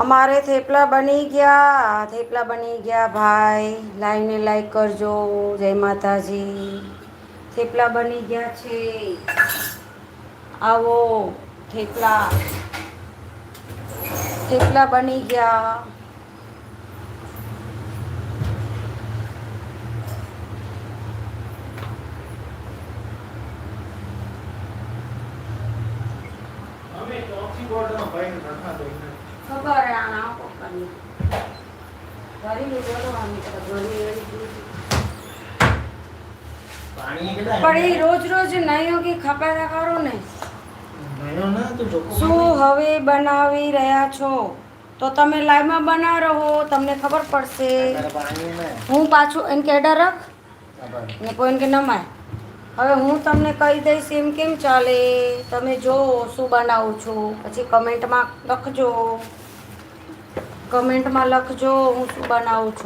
અમારે થેપલા બની ગયા ભાઈ. લાઈને લાઈક કરજો. જય માતાજી. થેપલા બની ગયા છે. આવો થેપલા બની ગયા. ખબર આના પપ્પાની ઘરી બોલવાની પણ એ રોજ રોજ નાઈઓ કે ખપાતા કરો ને. શું હવે બનાવી રહ્યા છો? તો તમે લાઈવમાં બના રહો, તમને ખબર પડશે. હું પાછું એને કેડા રખ ને કોઈ કે નમાય. હવે હું તમને કહી દઈશ એમ કેમ ચાલે? તમે જો શું બનાવું છું, પછી કમેન્ટમાં લખજો હું શું બનાવું છું.